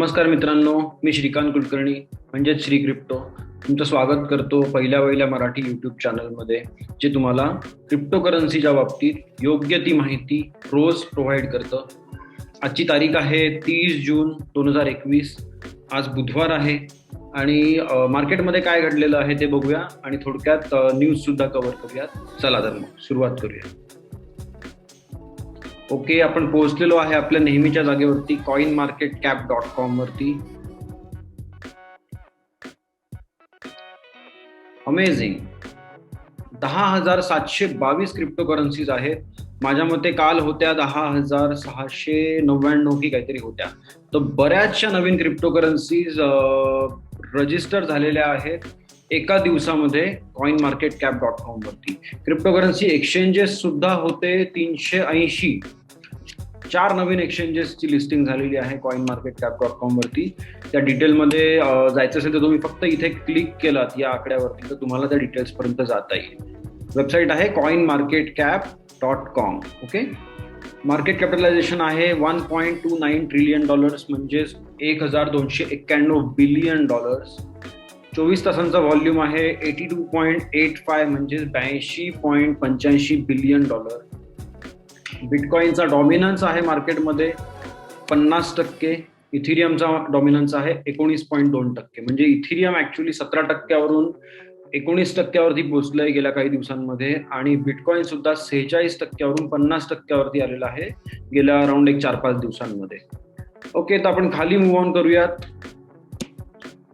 नमस्कार मित्रांनो, मी श्रीकांत कुलकर्णी म्हणजेच श्री क्रिप्टो तुमचं स्वागत करतो पहिल्या मराठी यूट्यूब चॅनलमध्ये, जे तुम्हाला क्रिप्टोकरन्सीच्या बाबतीत योग्य ती माहिती रोज प्रोव्हाइड करतं. आजची तारीख आहे 30 जून 2021. आज बुधवार आहे आणि मार्केटमध्ये काय घडलेलं आहे ते बघूया आणि थोडक्यात न्यूज सुद्धा कव्हर करूयात. चला तर मग सुरुवात करूया. ओके, आपण पोहोचलेलो आहे आपल्या नेहमीच्या जागेवरती coinmarketcap.com वरती. अमेझिंग, 10,722 क्रिप्टोकरन्सीज आहेत. माझ्या मते काल होत्या 10,699 की काहीतरी होत्या. तर बऱ्याचशा नवीन क्रिप्टोकरन्सीज रजिस्टर झालेल्या आहेत एका दिवसामध्ये coinmarketcap.com वरती. क्रिप्टोकरन्सी एक्सचेंजेस सुद्धा होते 380. 4 नवीन एक्सचेंजेसची लिस्टिंग झालेली आहे coinmarketcap.com वरती. त्या डिटेलमध्ये जायचं असेल तर तुम्ही फक्त इथे क्लिक केलात या आकड्यावरती तर तुम्हाला त्या डिटेल्स पर्यंत जाता येईल. वेबसाईट आहे coinmarketcap.com. ओके, मार्केट कॅपिटलायझेशन आहे $1.29 ट्रिलियन, म्हणजेच $1,291 बिलियन. 24 तासांचा व्हॉल्यूम आहे 82.85 म्हणजेच $82.85 बिलियन. बिटकॉइनचा डॉमिनन्स आहे मार्केटमध्ये 50%. इथिरियमचा डॉमिनन्स आहे 19.2%. म्हणजे इथिरियम ऍक्च्युली 17%वरून 19%वरती पोहोचलंय गेल्या काही दिवसांमध्ये आणि बिटकॉइन सुद्धा 46%वरून 50%वरती आलेला आहे गेल्या अराउंड 4-5 दिवसांमध्ये. ओके, तर आपण खाली मूव्ह ऑन करूयात.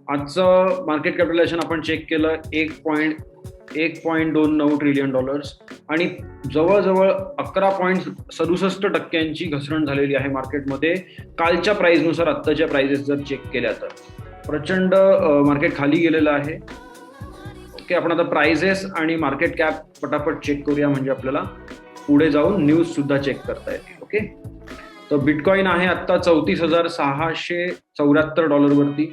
आजचं मार्केट कॅपिटलायझेशन आपण चेक केलं $1.29 ट्रिलियन आणि जवळजवळ 11.67% घसरण झालेली आहे मार्केटमध्ये. कालच्या प्राइसनुसार आत्ताच्या प्राइसेस जर चेक केल्या तर प्रचंड मार्केट खाली गेलेलं आहे. ओके, आपण आता प्राइसेस आणि मार्केट कॅप पटापट चेक करूया म्हणजे आपल्याला पुढे जाऊन न्यूज सुद्धा चेक करता येतील. ओके, तर बिटकॉइन आहे आत्ता $34,674 वरती.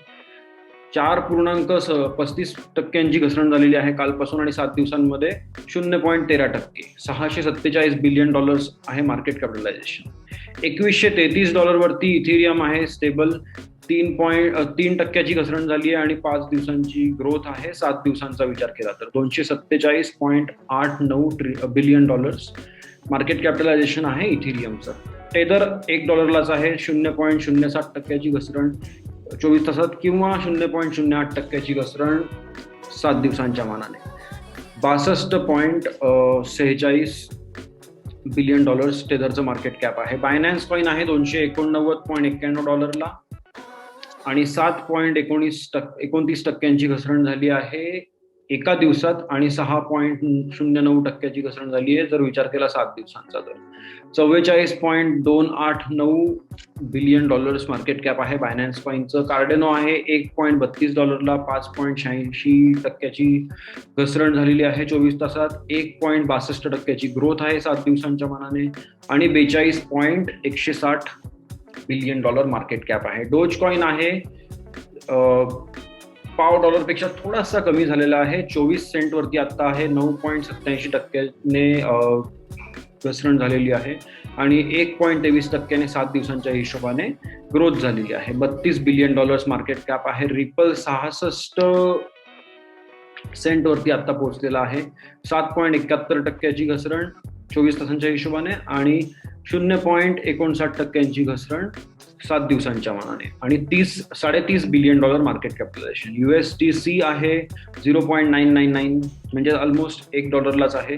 4.35% घसरण झालेली आहे कालपासून आणि 7 दिवसांमध्ये 0.13%. $647 बिलियन आहे मार्केट कॅपिटलायझेशन. $2133 वरती इथिरियम आहे स्टेबल. 3% घसरण झाली आहे आणि 5 दिवसांची ग्रोथ आहे 7 दिवसांचा विचार केला तर $247.89 बिलियन मार्केट कॅपिटलायझेशन आहे इथिरियमचं. टेदर $1 आहे. 0.07% घसरण 24 तासात किंवा 0.08% घसरण 7 दिवसांच्या मानाने. $62.46 बिलियन टेदरचं मार्केट कॅप आहे. बायनान्स कॉइन आहे $289.91 आणि 7.29% घसरण झाली आहे एका दिवसात आणि 6.09% घसरण झाली आहे जर विचार केला 7 दिवसांचा तर. $44.289 बिलियन मार्केट कॅप आहे बायनान्स कॉइनचं. कार्डेनो आहे $1.32, 5.86% घसरण झालेली आहे 24 तासात. 1.62% ग्रोथ आहे 7 दिवसांच्या मानाने आणि $42.160 बिलियन मार्केट कॅप आहे. डोज कॉइन आहे $1 थोडासा कमी झालेला आहे. 24 सेंट वरती आता आहे. 9.87% घसरण झालेली आहे आणि 1.23% 7 दिवसांच्या हिशोबाने ग्रोथ झालेली आहे. $32 बिलियन मार्केट कॅप आहे. रिपल 66 सेंट वरती आता पोहोचलेला आहे. 7.71% घसरण 24 तासांच्या हिशोबाने आणि 0.59% घसरण 7 दिवसांच्या मानाने आणि $30 बिलियन मार्केट कॅपिटलायझेशन. USDC आहे 0.999 म्हणजे ऑलमोस्ट $1 आहे.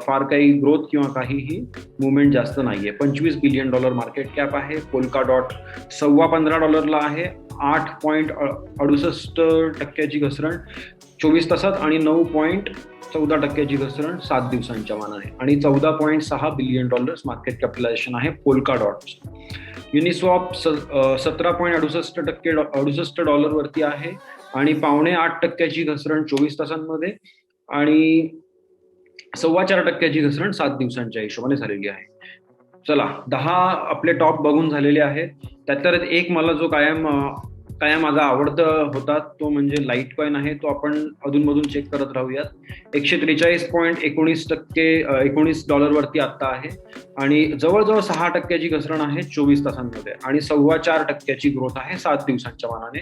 फार काही ग्रोथ किंवा काहीही मुवमेंट जास्त नाहीये. $25 बिलियन मार्केट कॅप आहे. पोल्काडॉट $15.25 आहे. 8.68% घसरण 24 तासात आणि 9.14% घसरण 7 दिवसांच्या मानाने आणि $14.6 बिलियन मार्केट कॅपिटलायझेशन आहे पोल्काडॉट. युनिस्वॉप $17.68 वरती आहे आणि 8.25% घसरण 24 तासांमध्ये आणि 4.25% घसरण 7 दिवसांच्या हिशोबाने झालेली आहे. चला, 10 आपले टॉप बघून झालेले आहेत. त्यातल्या एक मला जो कायम काय माझा आवडता होता तो म्हणजे लाईट कॉइन आहे. तो आपण अधूनमधून चेक करत राहूयात. 143.19% $19 वरती आता आहे आणि जवळजवळ 6% घसरण आहे 24 तासांमध्ये आणि 4.25% ग्रोथ आहे 7 दिवसांच्या मानाने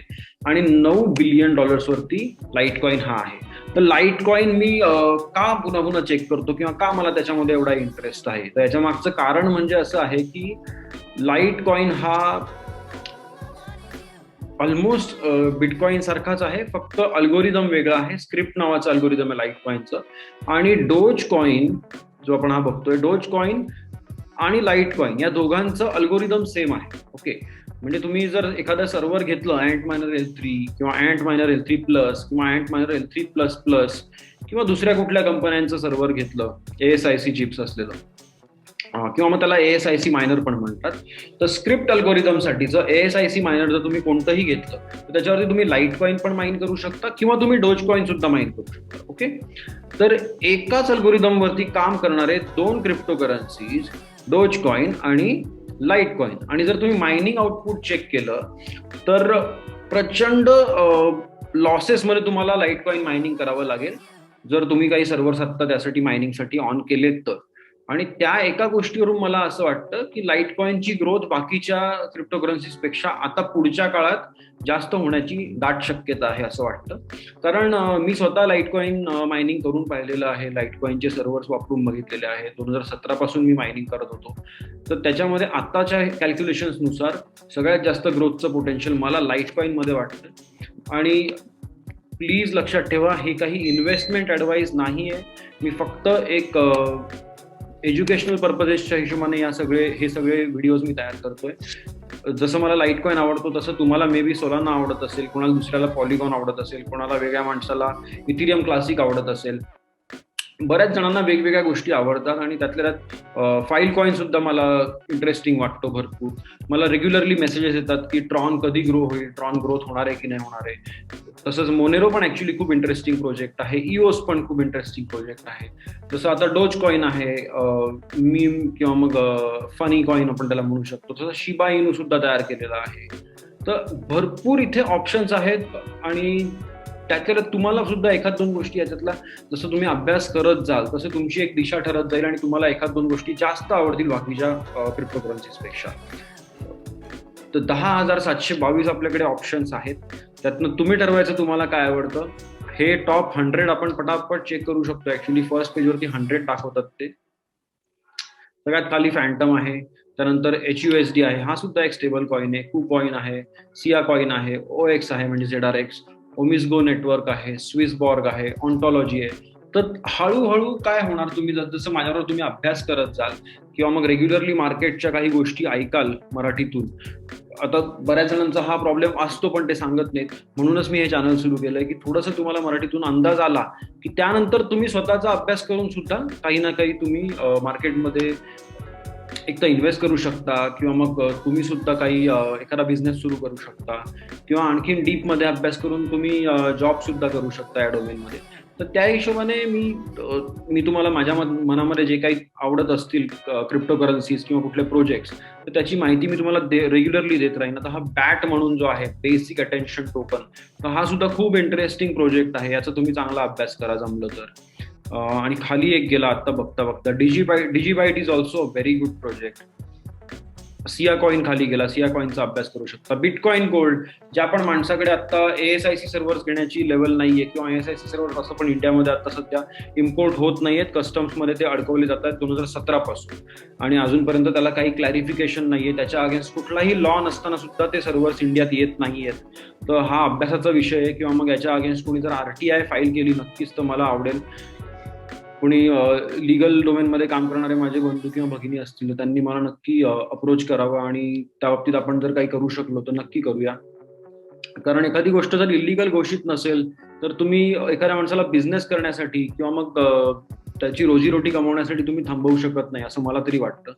आणि $9 बिलियन वरती लाईट कॉइन हा आहे. तर लाईट कॉइन मी का पुन्हा पुन्हा चेक करतो किंवा का मला त्याच्यामध्ये एवढा इंटरेस्ट आहे, तर याच्या मागचं कारण म्हणजे असं आहे की लाईट कॉइन हा ऑलमोस्ट बिटकॉइन सारखाच आहे, फक्त अल्गोरिदम वेगळा आहे. स्क्रिप्ट नावाचं अल्गोरिदम आहे लाईट कॉइनचं आणि डोज कॉइन जो आपण हा बघतोय, डोज कॉइन आणि लाईट कॉइन या दोघांचं अल्गोरिदम सेम आहे. ओके, म्हणजे तुम्ही जर एखादं सर्व्हर घेतलं Antminer L3 किंवा Antminer L3 प्लस किंवा Antminer L3 प्लस प्लस किंवा दुसऱ्या कुठल्या कंपन्यांचं सर्व्हर घेतलं ASIC चिप्स असलेलं किंवा मग त्याला ASIC मायनर पण म्हणतात, तर स्क्रिप्ट अल्गोरिदमसाठीचं ASIC मायनर जर तुम्ही कोणतंही घेतलं तर त्याच्यावरती तुम्ही लाईट कॉइन पण माइन करू शकता किंवा तुम्ही डोज कॉइन सुद्धा माइन करू शकता. ओके, तर एकाच अल्गोरिदम वरती काम करणारे 2 क्रिप्टोकरन्सीज, डोज कॉइन आणि लाईट कॉइन, आणि जर तुम्ही मायनिंग आउटपुट चेक केलं तर प्रचंड लॉसेसमध्ये तुम्हाला लाईट कॉइन मायनिंग करावं लागेल जर तुम्ही काही सर्व्हर्स आत्ता त्यासाठी मायनिंगसाठी ऑन केलेत तर. आणि त्या एका गोष्टीवरून मला असं वाटतं की लाईट कॉइनची ग्रोथ बाकीच्या क्रिप्टोकरन्सीज पेक्षा आता पुढच्या काळात जास्त होण्याची दाट शक्यता आहे असं वाटतं. कारण मी स्वतः लाईट कॉइन मायनिंग करून पाहिलेलं आहे, लाईट कॉइनचे सर्व्हर्स वापरून बघितलेले आहे. 2017 पासून मी मायनिंग करत होतो, तर त्याच्यामध्ये आताच्या कॅल्क्युलेशन्सनुसार सगळ्यात जास्त ग्रोथचं पोटेन्शियल मला लाईट कॉइन मध्ये वाटतं. आणि प्लीज लक्षात ठेवा, हे काही इन्व्हेस्टमेंट ॲडवाईस नाही आहे. मी फक्त एक एज्युकेशनल पर्पजेसच्या हिशोबाने हे सगळे व्हिडिओज मी तयार करतोय. जसं मला लाईट कॉइन आवडतो तसं तुम्हाला मे बी सोलाना आवडत असेल, कोणाला दुसऱ्याला पॉलिगॉन आवडत असेल, कोणाला वेगळ्या माणसाला इथिरियम क्लासिक आवडत असेल. बऱ्याच जणांना वेगवेगळ्या गोष्टी आवडतात आणि त्यातल्या त्यात फाईल कॉइन सुद्धा मला इंटरेस्टिंग वाटतो भरपूर. मला रेग्युलरली मेसेजेस येतात की ट्रॉन कधी ग्रो होईल, ट्रॉन ग्रोथ होणार आहे की नाही होणार आहे. तसंच मोनेरो पण ऍक्च्युली खूप इंटरेस्टिंग प्रोजेक्ट आहे, इओस पण खूप इंटरेस्टिंग प्रोजेक्ट आहे. जसं आता डोज कॉइन आहे, मीम किंवा मग फनी कॉइन आपण त्याला म्हणू शकतो, तसं शिबा इनू सुद्धा तयार केलेला आहे. तर भरपूर इथे ऑप्शन्स आहेत आणि त्याच्यात तुम्हाला सुद्धा 1-2 गोष्टी याच्यातला जसं तुम्ही अभ्यास करत जाल तसं तुमची एक दिशा ठरत जाईल आणि तुम्हाला 1-2 गोष्टी जास्त आवडतील बाकीच्या क्रिप्टोकरन्सीज पेक्षा. तर 10,722 आपल्याकडे ऑप्शन्स आहेत, त्यातनं तुम्ही ठरवायचं तुम्हाला काय आवडतं. हे टॉप 100 आपण पटापट चेक करू शकतो. ऍक्च्युली फर्स्ट पेजवरती 100 दाखवतात ते. सगळ्यात खाली फॅन्टम आहे, त्यानंतर HUSD आहे, हा सुद्धा एक स्टेबल कॉइन आहे. KuCoin आहे, सिया कॉइन आहे, OX आहे म्हणजे ZRX, ओमिसगो नेटवर्क आहे, स्विसबॉर्ग आहे, ऑन्टॉलॉजी आहे. तर हळूहळू काय होणार, तुम्ही जसं माझ्याबरोबर तुम्ही अभ्यास करत जाल किंवा मग रेग्युलरली मार्केटच्या काही गोष्टी ऐकाल मराठीतून. आता बऱ्याच जणांचा हा प्रॉब्लेम असतो पण ते सांगत नाहीत, म्हणूनच मी हे चॅनल सुरू केलंय की थोडंसं तुम्हाला मराठीतून अंदाज आला की त्यानंतर तुम्ही स्वतःचा अभ्यास करून सुद्धा काही ना काही तुम्ही मार्केटमध्ये एक तर इन्व्हेस्ट करू शकता किंवा मग तुम्ही सुद्धा काही एखादा बिझनेस सुरू करू शकता किंवा आणखीन डीपमध्ये अभ्यास करून तुम्ही जॉब सुद्धा करू शकता या डोमेनमध्ये. तर त्या हिशोबाने मी तुम्हाला माझ्या मनामध्ये जे काही आवडत असतील क्रिप्टोकरन्सीज किंवा कुठले प्रोजेक्ट्स, तर त्याची माहिती मी तुम्हाला रेग्युलरली देत राहीन. आता हा बॅट म्हणून जो आहे, बेसिक अटेन्शन टोकन, तर हा सुद्धा खूप इंटरेस्टिंग प्रोजेक्ट आहे. याचा तुम्ही चांगला अभ्यास करा जमलं तर. आणि खाली एक गेला आता बघता DigiByte is also a very good project. Sia coin खाली गेला, सिया कॉइनचा अभ्यास करू शकता. बिटकॉइन गोल्ड, ज्या पण माणसाकडे आता ASIC सर्व्हर्स घेण्याची लेवल नाहीये किंवा ASIC सर्व्हर असं पण इंडियामध्ये आता सध्या इम्पोर्ट होत नाहीयेत, कस्टम्समध्ये ते अडकवले जातात 2017 पासून आणि अजूनपर्यंत त्याला काही क्लॅरिफिकेशन नाहीये. त्याच्या अगेन्स्ट कुठलाही लॉ नसताना सुद्धा ते सर्व्हर्स इंडियात येत नाहीयेत. तर हा अभ्यासाचा विषय आहे किंवा मग याच्या अगेन्स्ट कोणी जर RTI फाईल केली नक्कीच तर मला आवडेल. कोणी लिगल डोमेनमध्ये काम करणारे माझे बंधू किंवा भगिनी असतील तर त्यांनी मला नक्की अप्रोच करावं आणि त्या बाबतीत आपण जर काही करू शकलो तर नक्की करूया. कारण एखादी गोष्ट जर इलिगल घोषित नसेल तर तुम्ही एखाद्या माणसाला बिझनेस करण्यासाठी किंवा मग त्याची रोजीरोटी कमवण्यासाठी तुम्ही थांबवू शकत नाही असं मला तरी वाटतं.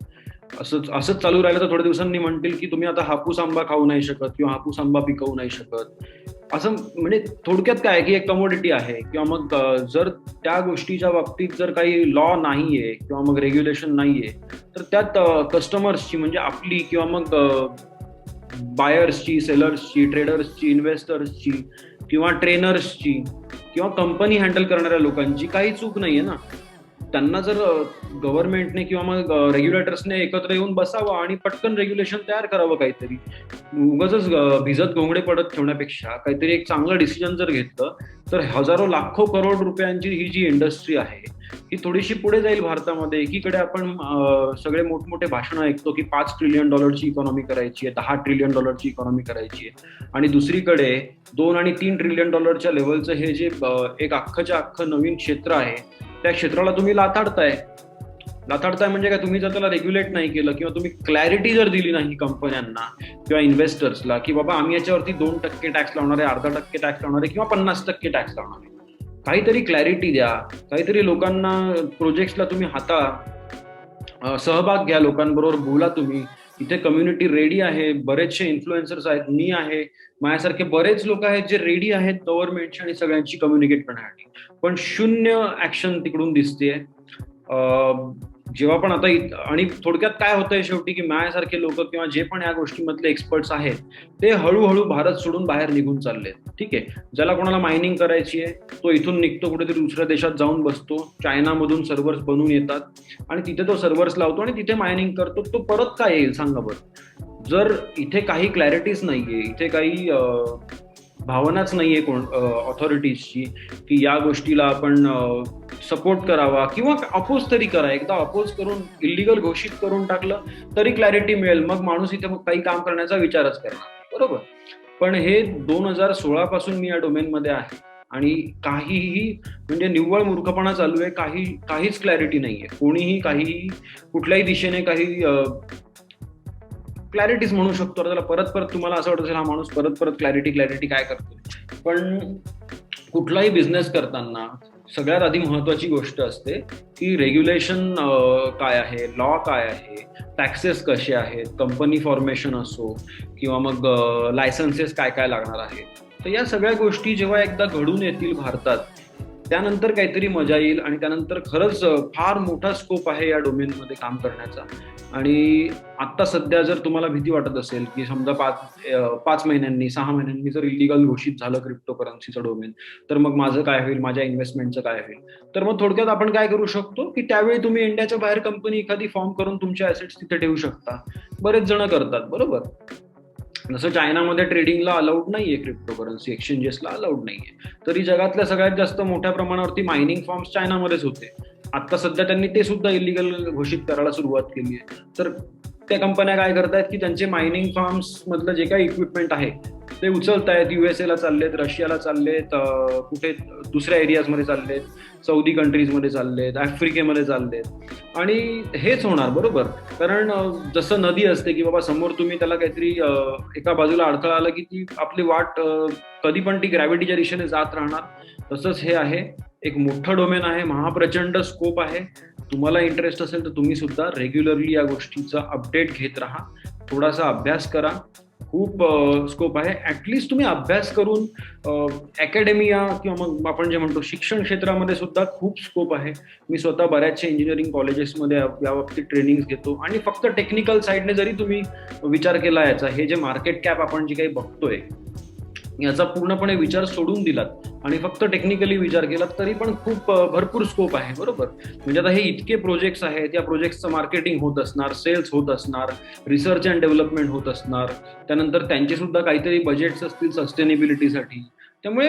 असंच चालू राहिलं तर थोड्या दिवसांनी म्हणतील की तुम्ही आता हापूस आंबा खाऊ नाही शकत किंवा हापूस आंबा पिकवू नाही शकत. असं म्हणजे थोडक्यात काय की एक कमोडिटी आहे किंवा मग जर त्या गोष्टीच्या बाबतीत जर काही लॉ नाहीये किंवा मग रेग्युलेशन नाहीये तर त्यात कस्टमर्सची म्हणजे आपली किंवा मग बायर्सची, सेलर्सची, ट्रेडर्सची, इन्व्हेस्टर्सची किंवा ट्रेनर्सची किंवा कंपनी हँडल करणाऱ्या लोकांची काही चूक नाहीये ना. त्यांना जर गव्हर्नमेंटने किंवा मग रेग्युलेटर्सने एकत्र येऊन बसावं आणि पटकन रेग्युलेशन तयार करावं काहीतरी, उगाच भिजत घोंगडे पडत ठेवण्यापेक्षा काहीतरी एक चांगलं डिसिजन जर घेतलं तर हजारो लाखो करोड रुपयांची ही जी इंडस्ट्री आहे ही थोडीशी पुढे जाईल भारतामध्ये. एकीकडे आपण सगळे मोठमोठे भाषणं ऐकतो की $5 ट्रिलियन इकॉनॉमी करायची आहे, $10 ट्रिलियन इकॉनॉमी करायची आहे, आणि दुसरीकडे $2 आणि $3 ट्रिलियन लेवलचं हे जे एक अख्खच्या अख्खं नवीन क्षेत्र आहे त्या क्षेत्राला तुम्ही लाथाडताय म्हणजे काय, तुम्ही जर त्याला रेग्युलेट नाही केलं किंवा तुम्ही क्लॅरिटी जर दिली नाही कंपन्यांना किंवा इन्व्हेस्टर्सला की बाबा आम्ही याच्यावरती 2% टॅक्स लावणार आहे, 0.5% टॅक्स लावणार आहे किंवा 50% टॅक्स लावणार आहे, काहीतरी क्लॅरिटी द्या, काहीतरी लोकांना प्रोजेक्ट्सला तुम्ही सहभाग घ्या, लोकांबरोबर बोला तुम्ही. इथे कम्युनिटी रेडी आहे, बरेचसे इन्फ्लुएन्सर्स आहेत, मी आहे, माझ्यासारखे बरेच लोक आहेत जे रेडी आहेत गव्हर्नमेंटशी आणि सगळ्यांची कम्युनिकेट करण्यासाठी, पण शून्य ऍक्शन तिकडून दिसतेय. जेव्हा पण आता आणि थोडक्यात काय होतंय शेवटी की माझ्यासारखे लोक किंवा जे पण या गोष्टीमधले एक्सपर्ट्स आहेत ते हळूहळू भारत सोडून बाहेर निघून चाललेत. ठीक आहे, ज्याला कोणाला मायनिंग करायची आहे तो इथून निघतो, कुठेतरी दुसऱ्या देशात जाऊन बसतो, चायनामधून सर्व्हर्स बनवून येतात आणि तिथे तो सर्व्हर्स लावतो आणि तिथे मायनिंग करतो. तो परत काय येईल सांगा बरं. जर इथे काही क्लॅरिटीच नाहीये, इथे काही भावनाच नाहीये ऑथॉरिटीजची की या गोष्टीला आपण सपोर्ट करावा किंवा अपोज तरी करा. एकदा अपोज करून इलिगल घोषित करून टाकलं तरी क्लॅरिटी मिळेल, मग माणूस इथे काही काम करण्याचा विचारच करणार, बरोबर. पण हे 2016 पासून मी या डोमेनमध्ये आहे आणि काहीही म्हणजे निव्वळ मूर्खपणा चालू आहे, काहीच क्लॅरिटी नाहीये. कोणीही काहीही कुठल्याही दिशेने काही क्लॅरिटीच म्हणू शकतो. त्याला परत तुम्हाला असं वाटत असेल हा माणूस परत क्लॅरिटी काय करतो, पण कुठलाही बिझनेस करताना सगळ्यात आधी महत्वाची गोष्ट असते की रेग्युलेशन काय आहे, लॉ काय आहे, टॅक्सेस कसे आहेत, कंपनी फॉर्मेशन असो किंवा मग लायसन्सेस काय लागणार आहे. तर या सगळ्या गोष्टी जेव्हा एकदा घडून येतील भारतात त्यानंतर काहीतरी मजा येईल आणि त्यानंतर खरंच फार मोठा स्कोप आहे या डोमेनमध्ये काम करण्याचा. आणि आता सध्या जर तुम्हाला भीती वाटत असेल की समजा 5 महिन्यांनी 6 महिन्यांनी जर इलिगल घोषित झालं क्रिप्टोकरन्सीचं डोमेन तर मग माझं काय होईल, माझ्या इन्व्हेस्टमेंटचं काय होईल, तर मग थोडक्यात आपण काय करू शकतो की त्यावेळी तुम्ही इंडियाच्या बाहेर कंपनी एखादी फॉर्म करून तुमचे ऍसेट्स तिथे ठेवू शकता. बरेच जण करतात, बरोबर. जसं चायनामध्ये ट्रेडिंगला अलाउड नाहीये, क्रिप्टोकरन्सी एक्सचेंजेसला अलाउड नाहीये, तरी जगातल्या सगळ्यात जास्त मोठ्या प्रमाणावरती मायनिंग फॉर्म्स चायनामध्येच होते. आता सध्या त्यांनी ते सुद्धा इलिगल घोषित करायला सुरुवात केली आहे. तर त्या कंपन्या काय करतायत की त्यांचे मायनिंग फार्म्स मधलं जे काही इक्विपमेंट आहे ते उचलतायत, USA ला चाललेत, रशियाला चाललेत, कुठे दुसऱ्या एरियाजमध्ये चाललेत, सौदी कंट्रीजमध्ये चाललेत, आफ्रिकेमध्ये चाललेत. आणि हेच होणार, बरोबर. कारण जसं नदी असते की बाबा समोर तुम्ही त्याला काहीतरी एका बाजूला अडथळा आला की ती आपली वाट कधी पण ती ग्रॅव्हिटीच्या दिशेने जात राहणार, तसंच हे आहे. एक मोठं डोमेन आहे, महाप्रचंड स्कोप आहे. तुम्हाला इंटरेस्ट असेल तर तुम्ही सुद्धा रेग्युलरली या गोष्टीचा अपडेट घेत राहा, थोडासा अभ्यास करा. खूप स्कोप आहे. ऍटलिस्ट तुम्ही अभ्यास करून अकॅडमिया किंवा मग आपण जे म्हणतो शिक्षण क्षेत्रामध्ये सुद्धा खूप स्कोप आहे. मी स्वतः बऱ्याचशा इंजिनिअरिंग कॉलेजेसमध्ये या बाबतीत ट्रेनिंग घेतो आणि फक्त टेक्निकल साईडने जरी तुम्ही विचार केला याचा, हे जे मार्केट कॅप आपण जे काही बघतोय याचा पूर्णपणे विचार सोडून दिलात आणि फक्त टेक्निकली विचार केलात तरी पण खूप भरपूर स्कोप आहे, बरोबर. म्हणजे आता हे इतके प्रोजेक्ट्स आहेत, या प्रोजेक्टचं मार्केटिंग होत असणार, सेल्स होत असणार, रिसर्च अँड डेव्हलपमेंट होत असणार, त्यानंतर त्यांचे सुद्धा काहीतरी बजेट्स असतील सस्टेनेबिलिटीसाठी. त्यामुळे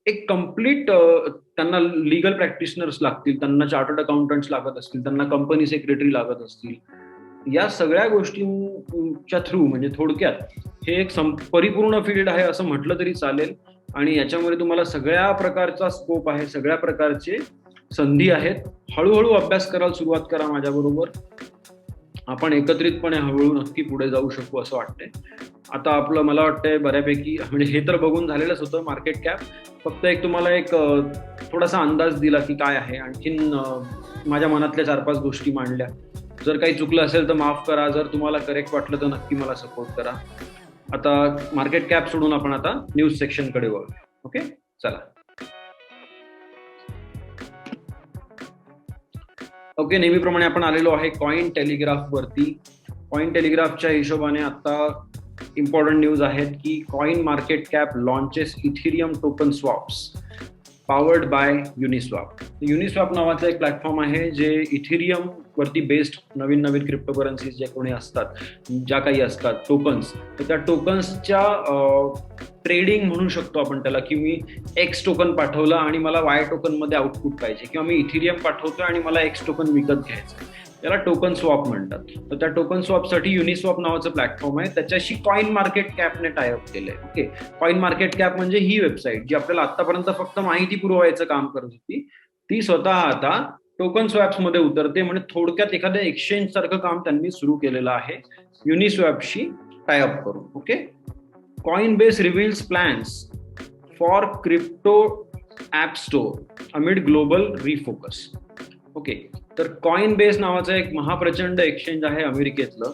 एक कम्प्लीट त्यांना लिगल प्रॅक्टिशनर्स लागतील, त्यांना चार्टर्ड अकाउंटंट्स लागत असतील, त्यांना कंपनी सेक्रेटरी लागत असतील. या सगळ्या गोष्टींच्या थ्रू म्हणजे थोडक्यात हे एक परिपूर्ण फील्ड आहे असं म्हटलं तरी चालेल. आणि याच्यामध्ये तुम्हाला सगळ्या प्रकारचा स्कोप आहे, सगळ्या प्रकारचे संधी आहेत. हळूहळू अभ्यास करायला सुरुवात करा माझ्याबरोबर, आपण एकत्रितपणे हळूहळू नक्की पुढे जाऊ शकू असं वाटतंय. आता आपलं मला वाटतंय बऱ्यापैकी म्हणजे हे तर बघून झालेलंच होतं मार्केट कॅप, फक्त एक तुम्हाला एक थोडासा अंदाज दिला की काय आहे. आणखीन माझ्या मनातल्या 4-5 गोष्टी मांडल्या. जर काही चुकलं असेल तर माफ करा, जर तुम्हाला करेक्ट वाटलं तर नक्की मला सपोर्ट करा. आता मार्केट कॅप सोडून आपण आता न्यूज सेक्शन कडे वळूया. ओके, चला. ओके, नेहमीप्रमाणे आपण आलेलो आहे कॉइन टेलिग्राफ वरती. कॉइन टेलिग्राफच्या हिशोबाने आता इम्पॉर्टंट न्यूज आहेत की CoinMarketCap launches Ethereum token swaps powered by Uniswap. Uniswap नावाचा एक प्लॅटफॉर्म आहे जे इथिरियम वरती बेस्ड नवीन नवीन क्रिप्टोकरन्सीज जे कोणी असतात, ज्या काही असतात टोकन्स, तर त्या टोकन्सच्या ट्रेडिंग म्हणू शकतो आपण त्याला, की मी एक्स टोकन पाठवलं आणि मला वाय टोकन मध्ये आउटपुट पाहिजे, किंवा मी इथिरियम पाठवतोय आणि मला एक्स टोकन विकत घ्यायचं, त्याला टोकन स्वॅप म्हणतात. तर त्या टोकन स्वॅपसाठी युनिस्वॅप नावाचं प्लॅटफॉर्म आहे, त्याच्याशी कॉइन मार्केट कॅपने टायअप केलंय. ओके, कॉइन मार्केट कॅप म्हणजे ही वेबसाईट जी आपल्याला आतापर्यंत फक्त माहिती पुरवायचं काम करत होती, ती स्वतः आता टोकन स्वॅप्स मध्ये उतरते. म्हणजे थोडक्यात एखाद्या एक्सचेंज सारखं काम त्यांनी सुरू केलेलं आहे युनिस्वॅपशी टायअप करून. Okay, Coinbase reveals plans for crypto app store amid global refocus. Okay, तर Coinbase नावाचं एक महाप्रचंड एक्सचेंज आहे अमेरिकेतलं,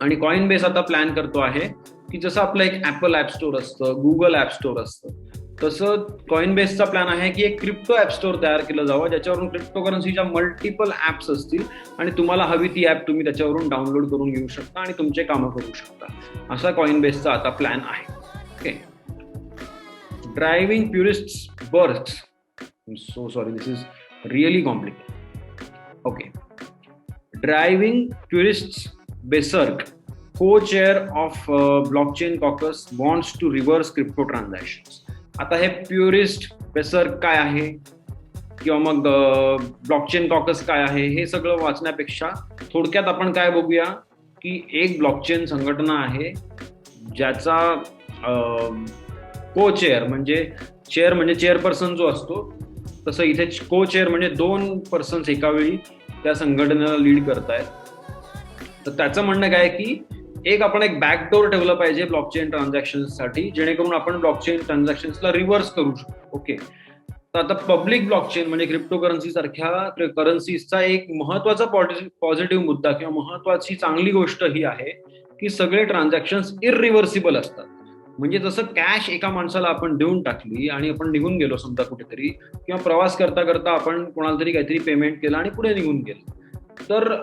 आणि Coinbase आता प्लॅन करतो आहे की जसं आपलं एक ऍपल ऍप स्टोअर असतं, गुगल ऍप स्टोअर असतं, तसं Coinbaseचा प्लॅन आहे की एक क्रिप्टो ऍप स्टोअर तयार केलं जावं, ज्याच्यावरून क्रिप्टोकरन्सीच्या मल्टिपल ऍप्स असतील आणि तुम्हाला हवी ती ऍप तुम्ही त्याच्यावरून डाउनलोड करून घेऊ शकता आणि तुमचे कामं करू शकता. असा Coinbaseचा आता प्लॅन आहे. Okay, driving purists birth, so sorry, this is really complicated. Okay, driving purists berserk, co-chair of blockchain caucus wants to reverse crypto transactions. आता हे प्युरिस्ट बेसर्क काय आहे किंवा मग ब्लॉकचेन कॉकस काय आहे हे सगळं वाचण्यापेक्षा थोडक्यात आपण काय बघूया की एक ब्लॉकचेन संघटना आहे ज्याचा को चेअर म्हणजे चेअरपर्सन जो असतो, तसं इथे को चेअर म्हणजे 2 पर्सन्स एका वेळी त्या संघटनेला लीड करतायत. तर त्याचं म्हणणं काय की आपण एक बॅकडोर ठेवलं पाहिजे ब्लॉकचेन ट्रान्झॅक्शन्ससाठी, जेणेकरून आपण ब्लॉकचेन ट्रान्झॅक्शन्सला रिव्हर्स करू शकतो. ओके, तर आता पब्लिक ब्लॉकचेन म्हणजे क्रिप्टोकरन्सी सारख्या करन्सीजचा एक महत्वाचा पॉझिटिव्ह मुद्दा किंवा महत्वाची चांगली गोष्ट ही आहे की सगळे ट्रान्झॅक्शन्स इररिव्हर्सिबल असतात. म्हणजे जसं कॅश एका माणसाला आपण देऊन टाकली आणि आपण निघून गेलो समजा कुठेतरी, किंवा प्रवास करता करता आपण कोणाला तरी काहीतरी पेमेंट केलं आणि पुढे निघून गेलो, तर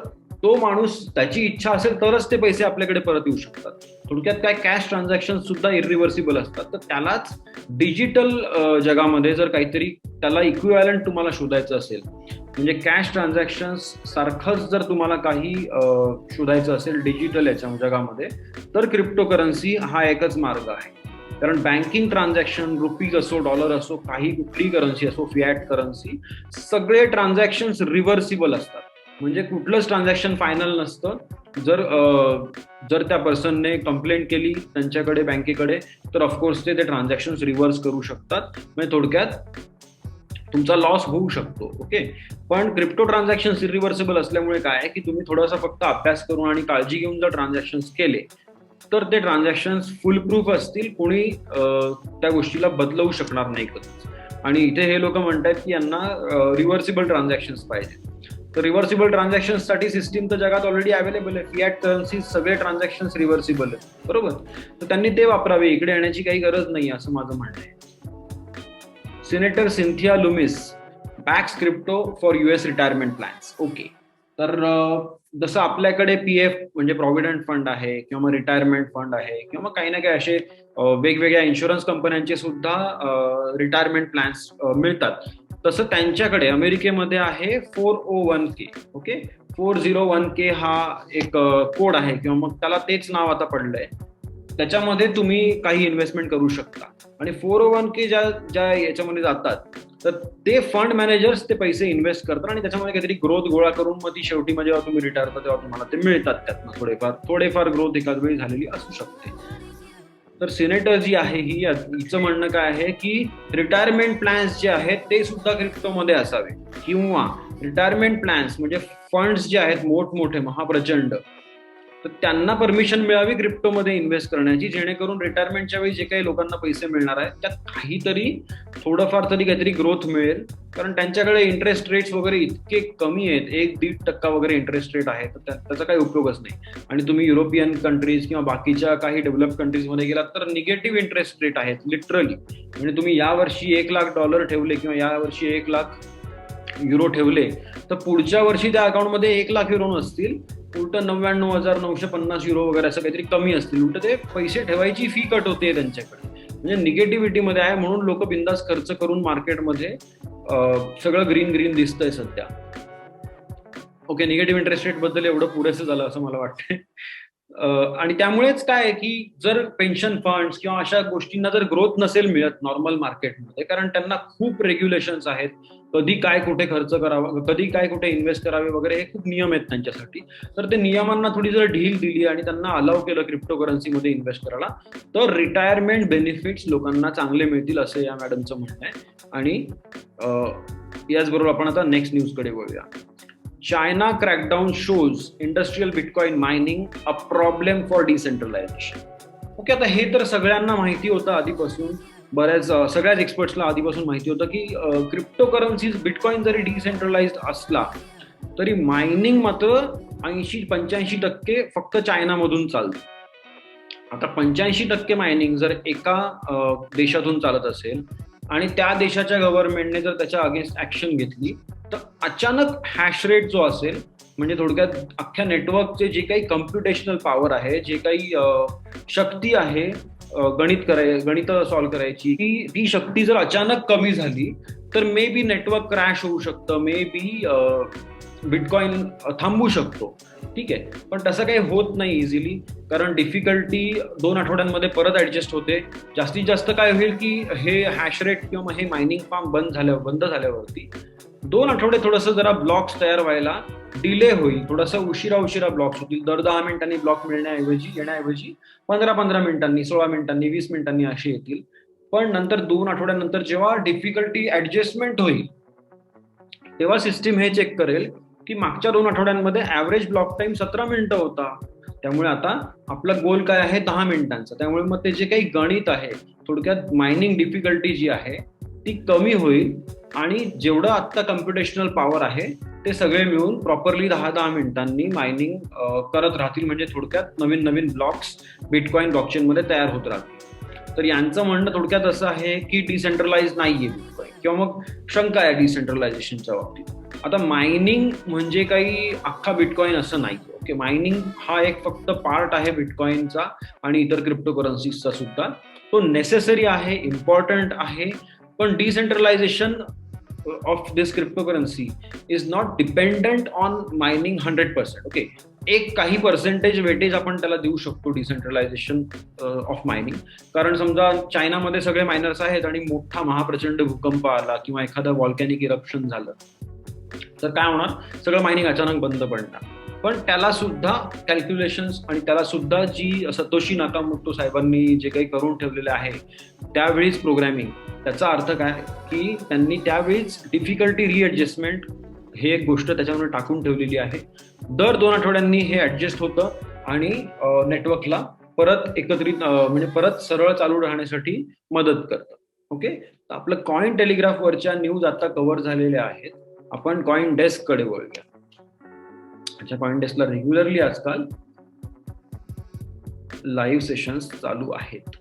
तो माणूस त्याची इच्छा असेल तरच ते पैसे आपल्याकडे परत येऊ शकतात. थोडक्यात काय, कॅश ट्रान्झॅक्शन सुद्धा इररिव्हर्सिबल असतात. तर त्यालाच डिजिटल जगामध्ये जर काहीतरी त्याला इक्विव्हॅलंट तुम्हाला शोधायचं असेल, म्हणजे कॅश ट्रान्झॅक्शन सारखंच जर तुम्हाला काही शोधायचं असेल डिजिटल याच्या जगामध्ये, तर क्रिप्टोकरन्सी हा एकच मार्ग आहे. कारण बँकिंग ट्रान्झॅक्शन, रुपीज असो, डॉलर असो, कुठली करन्सी असो, फिएट करन्सी, सगळे ट्रान्झॅक्शन्स रिव्हर्सिबल असतात. म्हणजे कुठलंच ट्रान्झॅक्शन फायनल नसतं. जर त्या पर्सनने कंप्लेंट केली त्यांच्याकडे बँकेकडे, तर ऑफकोर्स ते ट्रान्झॅक्शन रिव्हर्स करू शकतात. म्हणजे थोडक्यात तुमचा लॉस होऊ शकतो. ओके, पण क्रिप्टो ट्रान्झॅक्शन्स इरिव्हर्सिबल असल्यामुळे काय की तुम्ही थोडासा फक्त अभ्यास करून आणि काळजी घेऊन जर ट्रान्झॅक्शन्स केले तर ते ट्रान्झॅक्शन्स फुल प्रूफ असतील, कोणी त्या गोष्टीला बदलवू शकणार नाही कधीच. आणि इथे हे लोक म्हणतात की यांना रिव्हर्सिबल ट्रान्झॅक्शन्स पाहिजे. तर रिव्हर्सिबल ट्रान्झॅक्शन्ससाठी सिस्टीम तर जगात ऑलरेडी अवेलेबल आहे. फिएट करन्सी सगळे ट्रान्झॅक्शन्स रिव्हर्सिबल आहेत, बरोबर. तर त्यांनी ते वापरावे, इकडे येण्याची काही गरज नाही असं माझं म्हणणं आहे. Senator Cynthia Loomis bags crypto for US retirement plans. Okay, तर जसं आपल्याकडे PF म्हणजे प्रॉव्हिडंट फंड आहे किंवा मग रिटायरमेंट फंड आहे किंवा मग काही ना काही असे वेगवेगळ्या इन्शुरन्स कंपन्यांचे सुद्धा रिटायरमेंट प्लॅन्स मिळतात, तसं त्यांच्याकडे अमेरिकेमध्ये आहे 401k. ओके, 401k हा एक कोड आहे किंवा मग त्याला तेच नाव आता पडलंय. त्याच्यामध्ये तुम्ही काही इन्व्हेस्टमेंट करू शकता आणि 401k ज्या याच्यामध्ये जातात तर ते फंड मॅनेजर्स ते पैसे इन्व्हेस्ट करतात आणि त्याच्यामध्ये काहीतरी ग्रोथ गोळा करून मग ती शेवटी जेव्हा तुम्ही रिटायर होता तेव्हा तुम्हाला ते मिळतात. त्यातनं थोडेफार ग्रोथ एखाद वेळी झालेली असू शकते. तर सिनेटर जी आहे हिचं म्हणणं काय आहे की रिटायरमेंट प्लॅन्स जे आहेत ते सुद्धा क्रिप्टोमध्ये असावे, किंवा रिटायरमेंट प्लॅन्स म्हणजे फंड्स जे आहेत मोठमोठे महाप्रचंड, तर त्यांना परमिशन मिळावी क्रिप्टोमध्ये इन्व्हेस्ट करण्याची, जेणेकरून रिटायरमेंटच्या वेळी जे काही लोकांना पैसे मिळणार आहेत त्यात काहीतरी थोडंफार तरी काहीतरी ग्रोथ मिळेल. कारण त्यांच्याकडे इंटरेस्ट रेट्स वगैरे इतके कमी आहेत, 1-1.5% वगैरे इंटरेस्ट रेट आहे, तर त्याचा काही उपयोगच नाही. आणि तुम्ही युरोपियन कंट्रीज किंवा बाकीच्या काही डेव्हलप कंट्रीजमध्ये गेलात तर निगेटिव्ह इंटरेस्ट रेट आहेत लिटरली. म्हणजे तुम्ही यावर्षी $1,00,000 ठेवले किंवा यावर्षी €1,00,000 ठेवले तर पुढच्या वर्षी त्या अकाउंटमध्ये €1,00,000 नसतील, उलट 99,950 युरो वगैरे असं काहीतरी कमी असतील, उलट ते पैसे ठेवायची फी कट होते त्यांच्याकडे. म्हणजे निगेटिव्हिटी मध्ये आहे, म्हणून लोक बिंदास खर्च करून मार्केटमध्ये सगळं ग्रीन ग्रीन दिसतंय सध्या. ओके, निगेटिव्ह इंटरेस्ट रेट बद्दल एवढं पुरेसं झालं असं मला वाटतंय. आणि त्यामुळेच काय आहे की जर पेन्शन फंड्स किंवा अशा गोष्टींना जर ग्रोथ नसेल मिळत नॉर्मल मार्केटमध्ये, कारण त्यांना खूप रेग्युलेशन्स आहेत, कधी काय कुठे खर्च करावा, कधी काय कुठे इन्व्हेस्ट करावे वगैरे, हे खूप नियम आहेत त्यांच्यासाठी. तर ते नियमांना थोडी जर ढील दिली आणि त्यांना अलाव केलं क्रिप्टोकरन्सीमध्ये इन्व्हेस्ट करायला, तर रिटायरमेंट बेनिफिट्स लोकांना चांगले मिळतील असं या मॅडमचं म्हणणं आहे. आणि याचबरोबर आपण आता नेक्स्ट न्यूजकडे वळूया. China crackdown shows industrial Bitcoin mining a problem for decentralization. Okay, आता हे तर सगळ्यांना माहिती होतं आधीपासून, सगळ्याच एक्सपर्ट्सला आधीपासून माहिती होतं की क्रिप्टोकरन्सीज बिटकॉइन जरी डिसेंट्रलाइज्ड असला तरी मायनिंग मात्र 80-85% फक्त चायनामधून चालतं. आता 85% मायनिंग जर एका देशातून चालत असेल आणि त्या देशाच्या गव्हर्नमेंटने जर त्याच्या अगेन्स्ट ऍक्शन घेतली, तर अचानक हॅश रेट जो असेल, म्हणजे थोडक्यात अख्ख्या नेटवर्कचे जे काही कम्प्युटेशनल पॉवर आहे, जे काही शक्ती आहे गणित सॉल्व्ह करायची, ती शक्ती जर अचानक कमी झाली तर मे बी नेटवर्क क्रॅश होऊ शकतं, मे बी बिटकॉइन थांबू शकतो. ठीक आहे, पण तसं काही होत नाही इझिली, कारण डिफिकल्टी 2 आठवड्यांमध्ये परत ऍडजस्ट होते. जास्तीत जास्त काय होईल की हे हॅश रेट किंवा हे मायनिंग फार्म बंद झाल्यावरती 2 आठवडे थोडंसं जरा ब्लॉक्स तयार व्हायला डिले होईल, थोडंसं उशिरा ब्लॉक्स होतील. दर 10 मिनिटांनी ब्लॉक येण्याऐवजी 15 मिनिटांनी, 16 मिनिटांनी, 20 मिनिटांनी असे येतील. पण नंतर 2 आठवड्यानंतर जेव्हा डिफिकल्टी ऍडजस्टमेंट होईल, तेव्हा सिस्टीम हे चेक करेल की मागच्या 2 आठवड्यांमध्ये ऍव्हरेज ब्लॉक टाइम 17 मिनिटं होता, त्यामुळे आता आपला गोल काय आहे 10 मिनिटांचा. त्यामुळे मग ते जे काही गणित आहे, थोडक्यात मायनिंग डिफिकल्टी जी आहे ती कमी होईल आणि जेवढं आता कम्प्युटेशनल पॉवर आहे ते सगळे मिळून प्रॉपरली 10-10 मिनिटांनी मायनिंग करत राहतील. म्हणजे थोडक्यात नवीन ब्लॉक्स बिटकॉइन ब्लॉकचेन मध्ये तयार होत राहतील. तर यांचं म्हणणं थोडक्यात असं आहे की डिसेंट्रलाइज नाहीये बिटकॉइन, किंवा मग शंका आहे डिसेंट्रलायझेशनच्या बाबतीत. आता मायनिंग म्हणजे काही अख्खा बिटकॉइन असं नाही. ओके, मायनिंग हा एक फक्त पार्ट आहे बिटकॉइनचा आणि इतर क्रिप्टोकरन्सीजचा सुद्धा. तो नेसेसरी आहे, इम्पॉर्टंट आहे, पण decentralisation of this cryptocurrency is not dependent on mining 100%. Okay, एक काही पर्सेंटेज वेटेज आपण त्याला देऊ शकतो डिसेंट्रलायझेशन ऑफ मायनिंग. कारण समजा चायनामध्ये सगळे मायनर्स आहेत आणि मोठा महाप्रचंड भूकंप आला किंवा एखादा व्हॉल्कॅनिक इरप्शन झालं, तर काय होणार, सगळं मायनिंग अचानक बंद पडणार. पण त्याला सुद्धा कॅल्क्युलेशन्स आणि त्याला सुद्धा जी सतोशी नाकामोटो साहेबांनी जे काही करून ठेवलेले आहे त्यावेळीच प्रोग्रॅमिंग, त्याचा अर्थ काय की त्यांनी त्यावेळीच डिफिकल्टी रिएडजस्टमेंट हे एक गोष्ट त्याच्यामध्ये टाकून ठेवलेली आहे. दर 2 आठवड्यांनी हे ऍडजस्ट होतं आणि नेटवर्कला परत एकत्रित म्हणजे परत सरळ चालू राहण्यासाठी मदत करतं. ओके, तर आपलं कॉइन टेलिग्राफ वरच्या न्यूज आता कव्हर झालेल्या आहेत. आपण कॉइन डेस्क कडे वळूया. अच्छा, कॉइन डेस्कला रेग्युलरली आजकाल लाईव्ह सेशन्स चालू आहेत.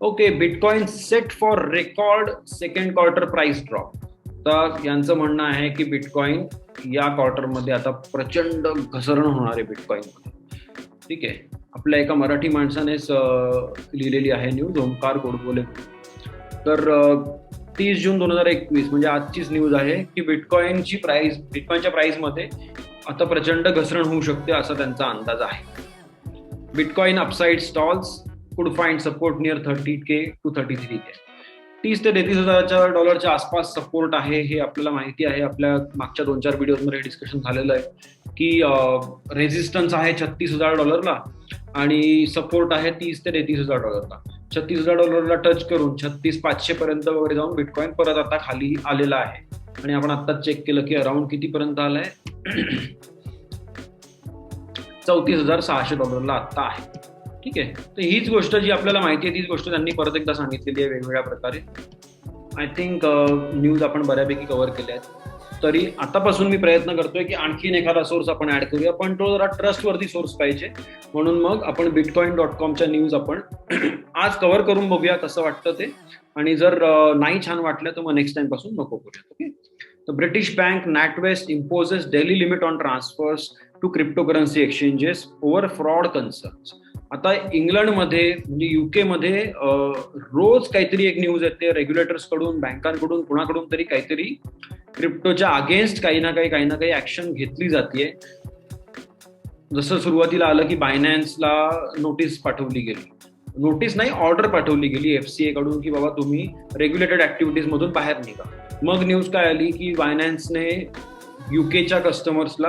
Okay, bitcoin set for record second quarter price drop. तर यांचं म्हणणं आहे की बिटकॉइन या क्वार्टरमध्ये आता प्रचंड घसरण होणार आहे बिटकॉइनमध्ये. ठीक आहे, आपल्या एका मराठी माणसानेच लिहिलेली आहे न्यूज, ओंकार गोडबोले. तर 30 जून 2021 म्हणजे आजचीच न्यूज आहे की बिटकॉइनच्या प्राइसमध्ये आता प्रचंड घसरण होऊ शकते असा त्यांचा अंदाज आहे. बिटकॉइन अपसाइड स्टॉल्स कुड find support near 30K to 33K. 30 ते 33 हजाराच्या डॉलरच्या आसपास सपोर्ट आहे, हे आपल्याला माहिती आहे. आपल्या मागच्या 2-4 व्हिडिओमध्ये डिस्कशन झालेलं आहे की रेझिस्टन्स आहे $36,000 आणि सपोर्ट आहे $30,000 ते $33,000. $36,000 टच करून 36,500 पर्यंत वगैरे जाऊन बिटकॉइन परत आता खाली आलेला आहे. आणि आपण आता चेक केलं की अराउंड कितीपर्यंत आलाय, $34,600 आता आहे. ठीक आहे, तर हीच गोष्ट जी आपल्याला माहिती आहे तीच गोष्ट त्यांनी परत एकदा सांगितलेली आहे वेगवेगळ्या प्रकारे. आय थिंक न्यूज आपण बऱ्यापैकी कव्हर केल्या आहेत. तरी आतापासून मी प्रयत्न करतोय की आणखीन एखादा सोर्स आपण ऍड करूया, पण तो जरा ट्रस्टवर्दी सोर्स पाहिजे. म्हणून मग आपण bitcoin.comच्या न्यूज आपण आज कव्हर करून बघूया कसं वाटतं ते. आणि जर नाही छान वाटलं तर मग नेक्स्ट टाइम पासून नको करूया. Okay, The British bank NatWest imposes daily limit on transfers to cryptocurrency exchanges over fraud concerns. आता इंग्लंडमध्ये म्हणजे युके मध्ये रोज काहीतरी एक न्यूज येते रेग्युलेटर्स कडून, बँकांकडून, कुणाकडून तरी काहीतरी क्रिप्टोच्या अगेन्स्ट काही ना काही ऍक्शन घेतली जाते. जसं सुरुवातीला आलं की बायनॅन्सला नोटीस पाठवली गेली, नोटीस नाही ऑर्डर पाठवली गेली FCA कडून की बाबा तुम्ही रेग्युलेटेड ऍक्टिव्हिटीज मधून बाहेर निघा. मग न्यूज काय आली की बायनॅन्सने युकेच्या कस्टमर्सला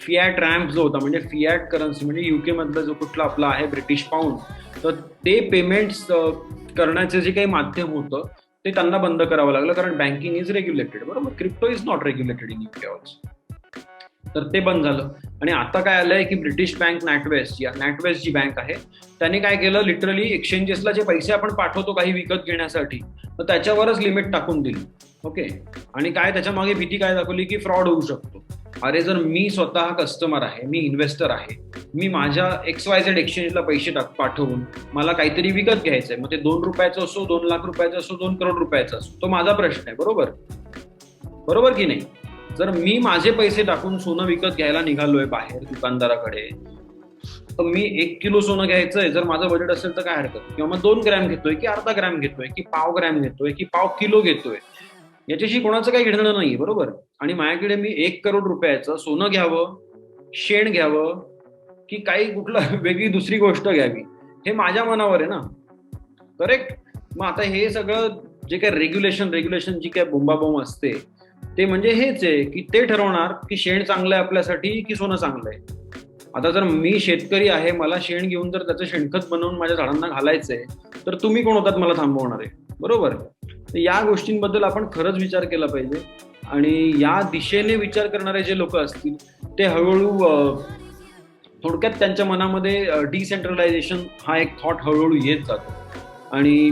फियाट रॅम्प जो होता म्हणजे फियाट करन्सी म्हणजे युके मधला जो कुठला आपला आहे ब्रिटिश पाऊंड, तर ते पेमेंट्स करण्याचे जे काही माध्यम होतं ते त्यांना बंद करावं लागलं, कारण बँकिंग इज रेग्युलेटेड. बरोबर, crypto is not regulated in UK also. तर ते बंद झालं. आणि आता काय आलंय की ब्रिटिश बँक नॅटवेस्ट जी बँक आहे त्याने काय केलं, लिटरली एक्सचेंजेसला जे पैसे आपण पाठवतो काही विकत घेण्यासाठी तर त्याच्यावरच लिमिट टाकून दिली. ओके, आणि काय त्याच्या मागे भीती काय दाखवली की फ्रॉड होऊ शकतो. अरे जर मी स्वतः कस्टमर आहे, मी इन्व्हेस्टर आहे, मी माझ्या XYZ एक्सचेंजला पैसे पाठवून मला काहीतरी विकत घ्यायचंय, मग ते 2 रुपयाचं असो, 2 लाख रुपयाचं असो, 2 करोड रुपयाचं असो, तो माझा प्रश्न आहे. बरोबर की नाही? जर मी माझे पैसे टाकून सोनं विकत घ्यायला निघालोय बाहेर दुकानदाराकडे, तर मी 1 किलो सोनं घ्यायचंय, जर माझं बजेट असेल तर काय हरकत, किंवा मग 2 ग्रॅम घेतोय की अर्धा ग्रॅम घेतोय की पाव ग्रॅम घेतोय की पाव किलो घेतोय, याच्याशी कोणाचं काही घेणं नाही. बरोबर, आणि माझ्याकडे मी 1 करोड रुपयाचं सोनं घ्यावं, शेण घ्यावं की काही कुठलं वेगळी दुसरी गोष्ट घ्यावी, हे माझ्या मनावर आहे ना. करेक्ट. मग आता हे सगळं जे काही रेग्युलेशन जी काय बोंबाबोंब असते ते म्हणजे हेच आहे की ते ठरवणार की शेण चांगलं आहे आपल्यासाठी की सोनं चांगलं आहे. आता जर मी शेतकरी आहे, मला शेण घेऊन जर त्याचं शेणखत बनवून माझ्या झाडांना घालायचंय, तर तुम्ही कोण होतात मला थांबवणार आहे? बरोबर. या गोष्टींबद्दल आपण खरंच विचार केला पाहिजे, आणि या दिशेने विचार करणारे जे लोक असतील ते हळूहळू थोडक्यात त्यांच्या मनामध्ये डिसेंट्रलायझेशन हा एक थॉट हळूहळू येत जातो. आणि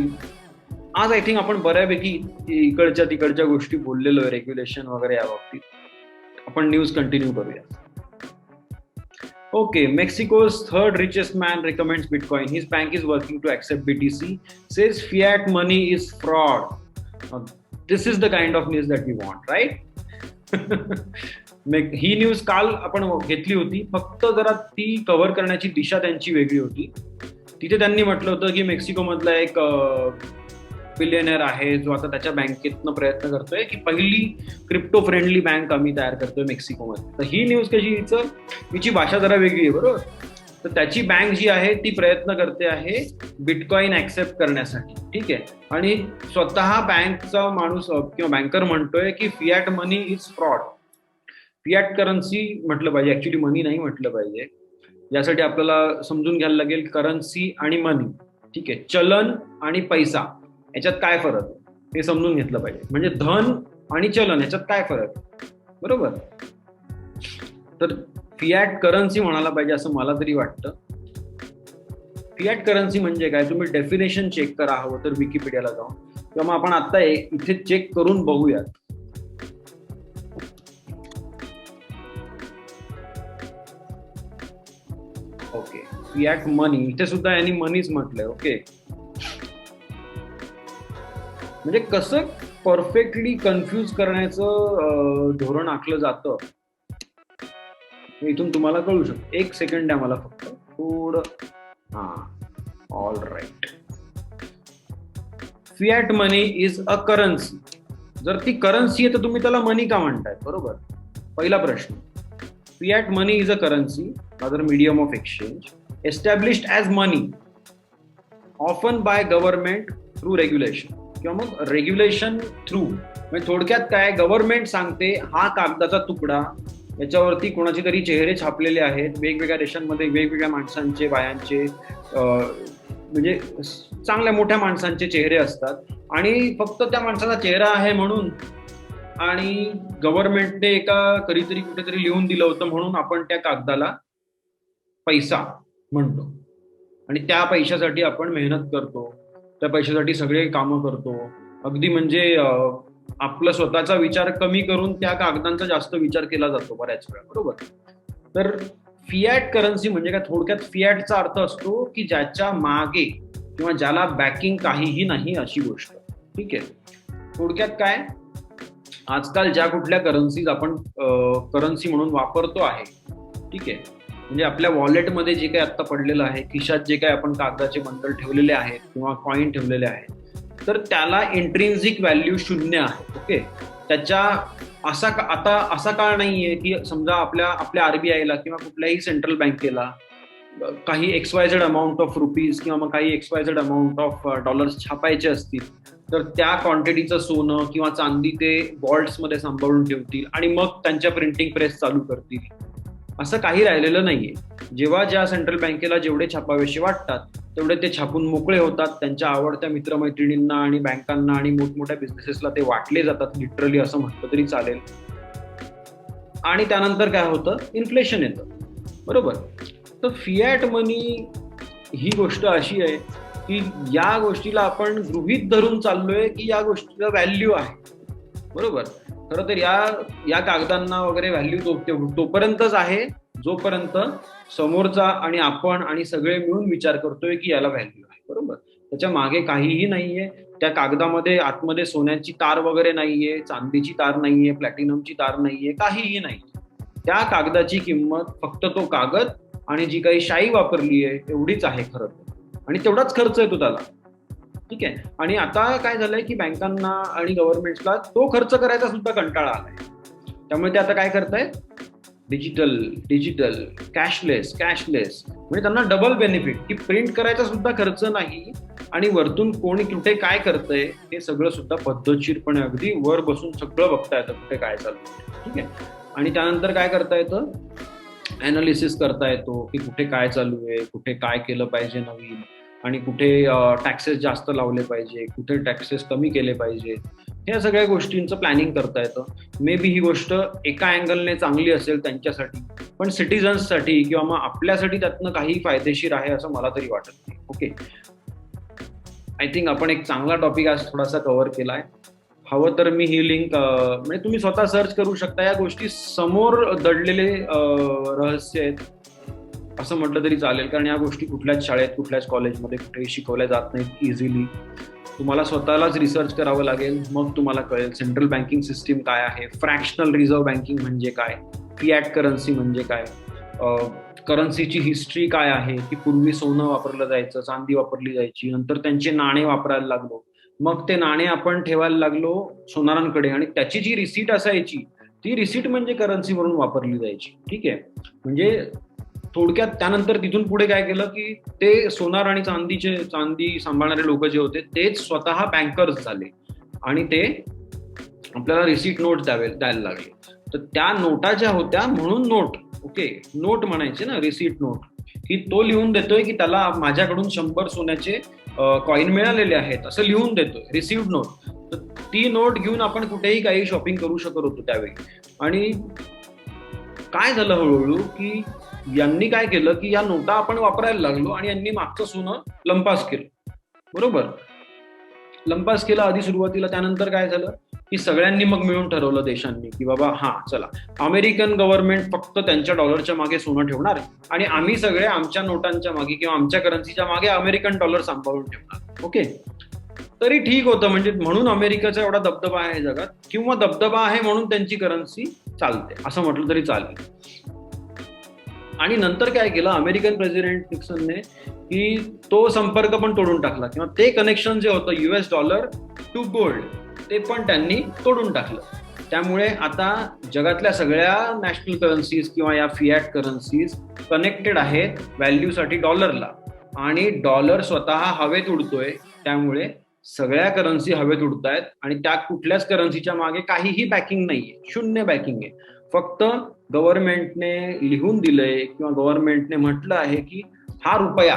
आज आय थिंक आपण बऱ्यापैकी इकडच्या तिकडच्या गोष्टी बोललेलो आहे रेग्युलेशन वगैरे या बाबतीत. आपण न्यूज कंटिन्यू करूया. Okay, Mexico's third richest man recommends Bitcoin. His bank is working to accept BTC. Says fiat money is fraud. This is the kind of news that we want, right? He news काल आपण घेतली होती, फक्त जरा ती cover करण्याची दिशा त्यांची वेगळी होती. तिथे त्यांनी म्हटलं होतं की मेक्सिको मधला एक बिलियनर आहे जो आता त्याच्या बँकेतनं प्रयत्न करतोय की पहिली क्रिप्टो फ्रेंडली बँक आम्ही तयार करतोय मेक्सिकोमध्ये. तर ही न्यूज कशी, हिची भाषा जरा वेगळी आहे. बरोबर. तर त्याची बँक जी आहे ती प्रयत्न करते आहे बिटकॉइन ऍक्सेप्ट करण्यासाठी. ठीक आहे. आणि स्वतः बँकचा माणूस किंवा बँकर म्हणतोय की Fiat money is fraud. Fiat currency म्हटलं पाहिजे, ऍक्च्युली मनी नाही म्हटलं पाहिजे. यासाठी आपल्याला समजून घ्यायला लागेल करन्सी आणि मनी. ठीक आहे, चलन आणि पैसा याच्यात काय फरक हे समजून घेतलं पाहिजे. म्हणजे धन आणि चलन याच्यात काय फरक. बरोबर. तर फियाट करन्सी म्हणायला पाहिजे असं मला तरी वाटतं. फियाट करन्सी म्हणजे काय, तुम्ही डेफिनेशन चेक करा हवं तर विकिपीडियाला जाऊन, किंवा मग आपण आता इथे चेक करून बघूयात. ओके, फियाट मनी, इथे सुद्धा यांनी मनीच म्हटलंय. ओके, म्हणजे कसं परफेक्टली कन्फ्यूज करण्याचं धोरण आखलं जातं इथून तुम्हाला कळू शकतं. 1 सेकंड द्या मला फक्त थोडं. All right. Fiat money is a currency. जर ती करन्सी आहे तर तुम्ही त्याला मनी का म्हणताय? बरोबर. पहिला प्रश्न. Fiat money is a currency other medium of exchange established as money often by government through regulation, किंवा मग रेग्युलेशन थ्रू. म्हणजे थोडक्यात काय, गव्हर्नमेंट सांगते हा कागदाचा तुकडा, याच्यावरती कोणाचे तरी चेहरे छापलेले आहेत, वेगवेगळ्या देशांमध्ये वेगवेगळ्या माणसांचे, बायांचे, म्हणजे चांगल्या मोठ्या माणसांचे चेहरे असतात, आणि फक्त त्या माणसाचा चेहरा आहे म्हणून आणि गव्हर्नमेंटने एका कधीतरी कुठेतरी लिहून दिलं होतं म्हणून आपण त्या कागदाला पैसा म्हणतो, आणि त्या पैशासाठी आपण मेहनत करतो, त्या पैशासाठी सगळे कामं करतो. अगदी म्हणजे आपला स्वतःचा विचार कमी करून त्या कागदांचा जास्त विचार केला जातो बऱ्याच वेळा. बरोबर. तर फियाट करन्सी म्हणजे काय, थोडक्यात फियाटचा अर्थ असतो की ज्याच्या मागे किंवा ज्याला बॅकिंग काहीही नाही अशी गोष्ट. ठीक आहे. थोडक्यात काय, आजकाल ज्या कुठल्या करन्सीज आपण करन्सी म्हणून वापरतो आहे ठीक आहे. म्हणजे आपल्या वॉलेटमध्ये जे काही आता पडलेलं आहे, खिशात जे काही आपण कागदाचे बंडल ठेवलेले आहेत किंवा कॉईन ठेवलेले आहेत, तर त्याला इंट्रिन्सिक व्हॅल्यू 0 आहे. ओके. त्याच्या आता असा काळ नाहीये की समजा आपल्या आरबीआयला किंवा कुठल्याही सेंट्रल बँकेला काही XYZ अमाऊंट ऑफ रुपीज किंवा मग काही XYZ अमाऊंट ऑफ डॉलर्स छापायचे असतील, तर त्या क्वांटिटीचं सोनं किंवा चांदी ते वॉल्ट्समध्ये सांभाळून ठेवतील आणि मग त्यांच्या प्रिंटिंग प्रेस चालू करतील. असं काही राहिलेलं नाहीये. जेव्हा ज्या सेंट्रल बँकेला जेवढे छापावेसे वाटतात तेवढे ते छापून मोकळे होतात. त्यांच्या आवडत्या मित्रमैत्रिणींना आणि बँकांना आणि मोठमोठ्या बिझनेसेसला ते वाटले जातात, लिटरली असं म्हटलं तरी चालेल. आणि त्यानंतर काय होतं, इन्फ्लेशन येतं. बरोबर. तर फिएट मनी ही गोष्ट अशी आहे की या गोष्टीला आपण गृहीत धरून चाललोय की या गोष्टीला व्हॅल्यू आहे. बरोबर. खरं तर या कागदांना वगैरे व्हॅल्यू तोपर्यंतच आहे जोपर्यंत समोरचा आणि आपण आणि सगळे मिळून विचार करतोय की याला व्हॅल्यू आहे. बरोबर. त्याच्या मागे काहीही नाहीये. त्या कागदामध्ये आतमध्ये सोन्याची तार वगैरे नाहीये, चांदीची तार नाहीये, प्लॅटिनमची तार नाहीये, काहीही नाही. त्या कागदाची किंमत फक्त तो कागद आणि जी काही शाई वापरली आहे एवढीच आहे खरं तर, आणि तेवढाच खर्च येतो त्याला. ठीक आहे. आणि आता काय झालंय की बँकांना आणि गव्हर्नमेंटला तो खर्च करायचा सुद्धा कंटाळा आलाय. त्यामुळे ते आता काय करतायत, डिजिटल कॅशलेस म्हणजे त्यांना डबल बेनिफिट की प्रिंट करायचा सुद्धा खर्च नाही आणि वरतून कोणी कुठे काय करतंय हे सगळं सुद्धा पद्धतशीरपणे अगदी वर बसून सगळं बघता येतं कुठे काय चालतं. ठीक आहे. आणि त्यानंतर काय करता येतं, अनालिसिस करता येतो की कुठे काय चालू आहे, कुठे काय केलं पाहिजे नवीन, आणि कुठे टॅक्सेस जास्त लावले पाहिजे, कुठे टॅक्सेस कमी केले पाहिजे, ह्या सगळ्या गोष्टींचं प्लॅनिंग करता येतं. मे बी ही गोष्ट एका अँगलने चांगली असेल त्यांच्यासाठी, पण सिटीजन्ससाठी किंवा मग आपल्यासाठी त्यातनं काही फायदेशीर आहे असं मला तरी वाटत नाही. ओके. आय थिंक आपण एक चांगला टॉपिक आज थोडासा कव्हर केलाय. हवं तर मी ही लिंक म्हणजे तुम्ही स्वतः सर्च करू शकता. या गोष्टी समोर दडलेले रहस्य आहेत असं म्हटलं तरी चालेल, कारण या गोष्टी कुठल्याच शाळेत, कुठल्याच कॉलेजमध्ये कुठेही शिकवल्या जात नाहीत इझिली. तुम्हाला स्वतःलाच रिसर्च करावं लागेल, मग तुम्हाला कळेल सेंट्रल बँकिंग सिस्टीम काय आहे, फ्रॅक्शनल रिझर्व्ह बँकिंग म्हणजे काय, फिएट करन्सी म्हणजे काय, करन्सीची हिस्ट्री काय आहे, की पूर्वी सोनं वापरलं जायचं, चांदी वापरली जायची, नंतर त्यांचे नाणे वापरायला लागलो, मग ते नाणे आपण ठेवायला लागलो सोनारांकडे आणि त्याची जी रिसीट असायची ती रिसीट म्हणजे करन्सी म्हणून वापरली जायची. ठीक आहे. म्हणजे थोडक्यात त्यानंतर तिथून पुढे काय केलं की ते सोनार आणि चांदी सांभाळणारे लोक जे होते तेच स्वतः बँकर्स झाले आणि ते आपल्याला रिसीट नोट द्यायला लागले. तर त्या नोटा ज्या होत्या म्हणून नोट, ओके, नोट म्हणायचे ना, रिसीट नोट, की तो लिहून देतोय की त्याला माझ्याकडून 100 सोन्याचे कॉईन मिळालेले आहेत असं लिहून देतोय, रिसिव्ड नोट. तर ती नोट घेऊन आपण कुठेही काही शॉपिंग करू शकत होतो त्यावेळी. आणि काय झालं हळूहळू की यांनी काय केलं की या नोटा आपण वापरायला लागलो आणि यांनी मागचं सोनं लंपास केलं. बरोबर. लंपास केलं आधी सुरुवातीला. त्यानंतर काय झालं की सगळ्यांनी मग मिळून ठरवलं देशांनी की बाबा हा चला, अमेरिकन गव्हर्नमेंट फक्त त्यांच्या डॉलरच्या मागे सोनं ठेवणार आणि आम्ही सगळे आमच्या नोटांच्या मागे किंवा आमच्या करन्सीच्या मागे अमेरिकन डॉलर सांभाळून ठेवणार. ओके. तरी ठीक होतं, म्हणजे म्हणून अमेरिकेचा एवढा दबदबा आहे जगात, किंवा दबदबा आहे म्हणून त्यांची करन्सी चालते असं म्हटलं तरी चालेल. आणि नंतर काय केलं अमेरिकन प्रेसिडेंट निक्सनने की तो संपर्क पण तोडून टाकला, किंवा ते कनेक्शन जे होतं US डॉलर टू गोल्ड ते पण त्यांनी तोडून टाकलं. त्यामुळे आता जगातल्या सगळ्या नॅशनल करन्सीज किंवा या फिएट करन्सीज कनेक्टेड आहेत व्हॅल्यूसाठी डॉलरला, आणि डॉलर स्वतः हवेत उडतोय. त्यामुळे सगळ्या करन्सी हवेत उडतायत आणि त्या कुठल्याच करन्सीच्या मागे काहीही बॅकिंग नाहीये, शून्य बॅकिंग आहे. फक्त गव्हर्नमेंटने लिहून दिलंय किंवा गव्हर्नमेंटने म्हटलं आहे की हा रुपया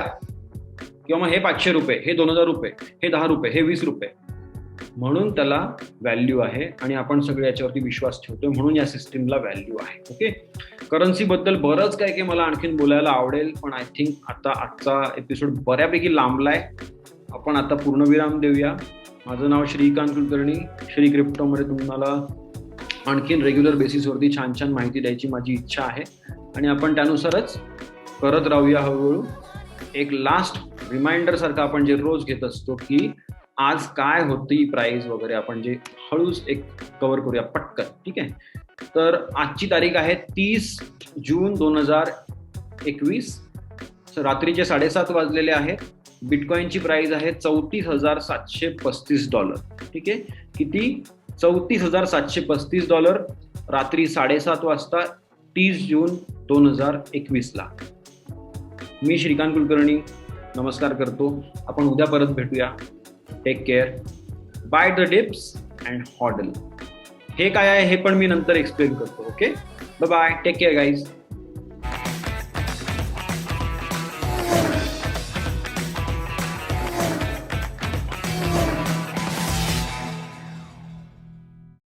किंवा हे 500 रुपये, हे 2000 रुपये, हे 10 रुपये, हे 20 रुपये, म्हणून त्याला व्हॅल्यू आहे आणि आपण सगळे याच्यावरती विश्वास ठेवतोय म्हणून या सिस्टीमला व्हॅल्यू आहे. ओके. करन्सी बद्दल बरंच काय की मला आणखीन बोलायला आवडेल, पण आय थिंक आता आजचा एपिसोड बऱ्यापैकी लांबलाय. आपण आता पूर्णविराम देऊया. माझं नाव श्रीकांत कुलकर्णी. श्री क्रिप्टोमध्ये तुम्हाला आणखीन रेग्युलर बेसिसवरती छान छान माहिती द्यायची माझी इच्छा आहे आणि आपण त्यानुसारच करत राहूया हळूहळू. एक लास्ट रिमाइंडर सारखं आपण जे रोज घेत असतो की आज काय होती प्राइस वगैरे आपण जे हळूच एक कव्हर करूया पटकन. ठीक आहे. तर आजची तारीख आहे 30 जून 2021. रात्रीचे 7:30 वाजलेले आहेत. बिटकॉइनची प्राइस आहे $34,735. ठीक आहे. किती? $34,735 रात्री 7:30 वाजता 30 जून 2021. मी श्रीकांत कुलकर्णी नमस्कार करतो. आपण उद्या परत भेटूया. Take care. Buy the dips and hodl. हे काय आहे हे पण मी नंतर एक्सप्लेन करतो. Okay. Bye bye. Take care guys.